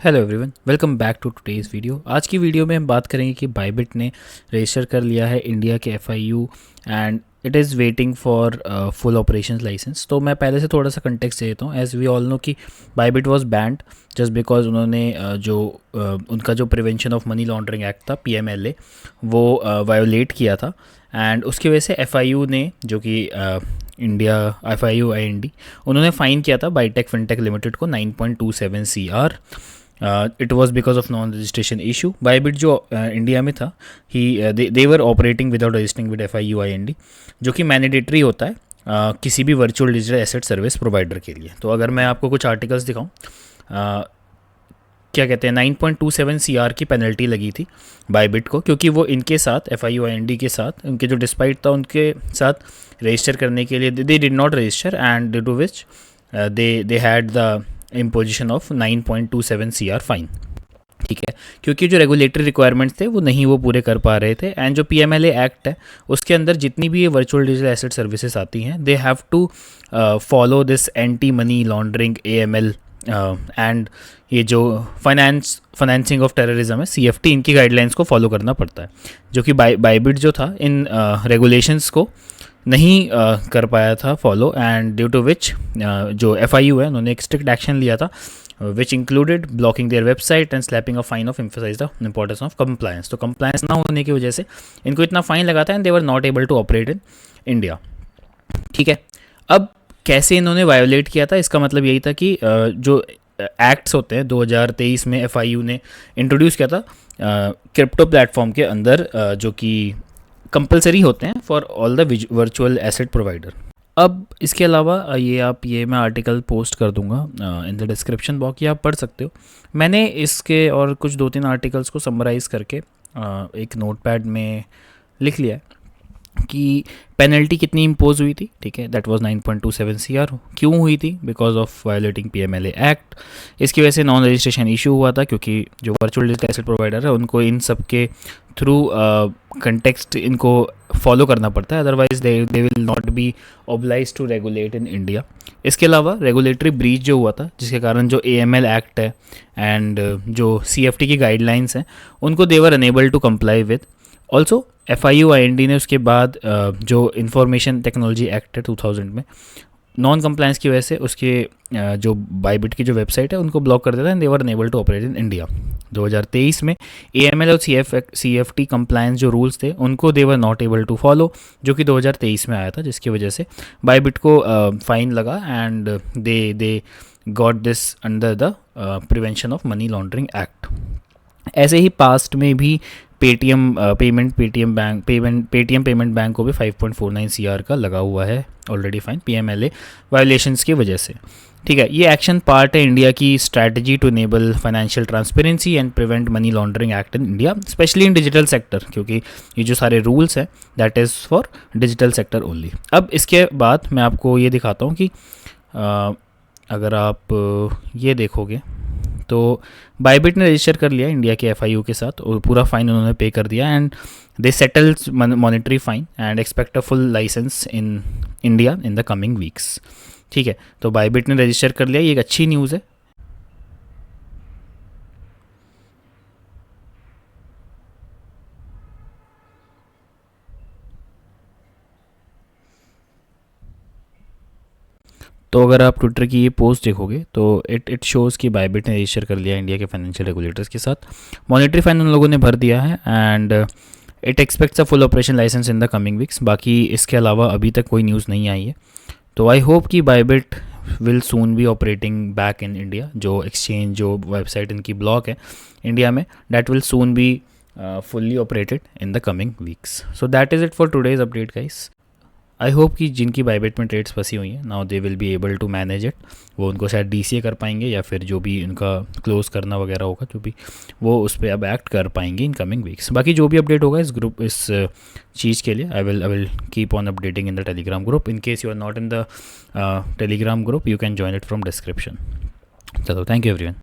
Hello everyone, welcome back to today's video. आज की video में हम बात करेंगे कि बाइबिट ने रजिस्टर कर लिया है इंडिया के FIU and it is waiting for full operations licence. तो मैं पहले से थोड़ा सा कंटेक्स्ट दे देता हूँ। एज वी ऑल नो कि Bybit was band just because उन्होंने उनका जो prevention of money laundering act था पीएमएलए वो वायोलेट किया था एंड उसकी वजह से एफआईयू ने जो कि इंडिया एफआईयू आईएनडी उन्होंने फ़ाइन किया था बाईटेक फिनटेक लिमिटेड को 9.27 CR। It was because of non registration issue. Bybit जो इंडिया में था ही they were operating without registering with FIU IND, जो कि मैंडेटरी होता है किसी भी virtual digital asset service provider के लिए। तो अगर मैं आपको कुछ आर्टिकल्स दिखाऊं, क्या कहते हैं 9.27 CR की पेनल्टी लगी थी बाइबिट को, क्योंकि वो इनके साथ एफआईयू आईएनडी के साथ उनके जो डिस्पाइट था उनके साथ रजिस्टर करने के लिए they did not register and due to which they had the imposition of 9.27 CR fine. ठीक है, क्योंकि जो रेगुलेटरी रिक्वायरमेंट्स थे वो नहीं वो पूरे कर पा रहे थे एंड जो पीएमएलए एक्ट है उसके अंदर जितनी भी ये वर्चुअल डिजिटल एसेट सर्विसेज आती हैं they have to follow this anti money laundering AML and ये जो फाइनेंसिंग ऑफ टेररिज्म है सीएफटी, इनकी गाइडलाइंस को फॉलो करना पड़ता है, जो कि बाइबिट जो था इन रेगुलेशंस को नहीं कर पाया था follow and due to which जो एफआईयू है उन्होंने एक स्ट्रिक्ट एक्शन लिया था which included blocking their website and slapping a fine of emphasise the importance of compliance. तो कंप्लायंस ना होने की वजह से इनको इतना फाइन लगा था and they were not able to operate in India. ठीक है, अब कैसे इन्होंने वायोलेट किया था, इसका मतलब यही था कि जो एक्ट्स होते हैं 2023 में एफआईयू ने इंट्रोड्यूस किया था क्रिप्टो प्लेटफॉर्म के अंदर जो कि कंपलसरी होते हैं for all the virtual asset provider. अब इसके अलावा ये मैं आर्टिकल पोस्ट कर दूंगा इन द डिस्क्रिप्शन बॉक्स, ये आप पढ़ सकते हो। मैंने इसके और कुछ 2-3 आर्टिकल्स को समराइज़ करके एक नोटपैड में लिख लिया है कि पेनल्टी कितनी इम्पोज हुई थी। ठीक है, दैट वाज 9.27 CR। क्यों हुई थी? Because of violating PMLA act. इसकी वजह से नॉन रजिस्ट्रेशन इशू हुआ था, क्योंकि जो वर्चुअल डिजिटल एसेट प्रोवाइडर है उनको इन सब के थ्रू कंटेक्स्ट इनको फॉलो करना पड़ता है, otherwise they will not be obliged to regulate in India. इसके अलावा रेगुलेटरी ब्रीच जो हुआ था जिसके कारण जो एएमएल एक्ट है एंड जो सीएफटी की गाइडलाइंस हैं उनको they were unable to comply with. Also FIU IND ने उसके बाद जो इंफॉर्मेशन टेक्नोलॉजी एक्ट है 2000 में नॉन कंप्लायंस की वजह से उसके जो बाइबिट की जो वेबसाइट है उनको ब्लॉक कर देता है and they were unable to operate in India. 2023 में एएमएल और सीएफटी कंप्लायंस जो रूल्स थे उनको they were not able to follow, जो कि 2023 में आया था, जिसकी वजह से बाइबिट को फाइन लगा and they got this under the prevention of money laundering act. ऐसे ही पास्ट में भी पेटीएम पेमेंट बैंक को भी 5.49 CR का लगा हुआ है ऑलरेडी फाइन पीएमएलए वायोलेशंस की वजह से। ठीक है, ये एक्शन पार्ट है इंडिया की strategy to enable financial transparency and prevent money laundering act in India, specially in digital sector, क्योंकि ये जो सारे रूल्स हैं that is for digital sector only. अब इसके बाद मैं आपको ये दिखाता हूँ कि अगर आप ये देखोगे तो बाइबिट ने रजिस्टर कर लिया इंडिया के एफआईयू के साथ और पूरा फाइन उन्होंने पे कर दिया and they settles monetary fine and expect a full licence in India in the coming weeks. ठीक है, तो बाइबिट ने रजिस्टर कर लिया, ये एक अच्छी न्यूज़ है। तो अगर आप ट्विटर की ये पोस्ट देखोगे तो इट शोज़ कि बाइबिट ने रजिस्टर कर लिया इंडिया के फाइनेंशियल रेगुलेटर्स के साथ, मॉनेटरी फाइन उन लोगों ने भर दिया है and it expects a full operation licence in the coming weeks. बाकी इसके अलावा अभी तक कोई न्यूज़ नहीं आई है, तो आई होप कि Bybit will soon be operating back in India. जो एक्सचेंज जो वेबसाइट इनकी ब्लॉक है इंडिया में that will soon be fully operated in the coming weeks. So that is it for today's update guys. I hope कि जिनकी Bybit में trades फंसी हुई हैं now they will be able to manage it, वो उनको शायद डीसीए कर पाएंगे या फिर जो भी उनका क्लोज करना वगैरह होगा जो भी वो उस पर अब एक्ट कर पाएंगे इन कमिंग वीक्स। बाकी जो भी अपडेट होगा इस चीज़ के लिए I will keep on updating in the Telegram group. In case you are not in the Telegram group you can join it from description. चलो, थैंक यू एवरीवन।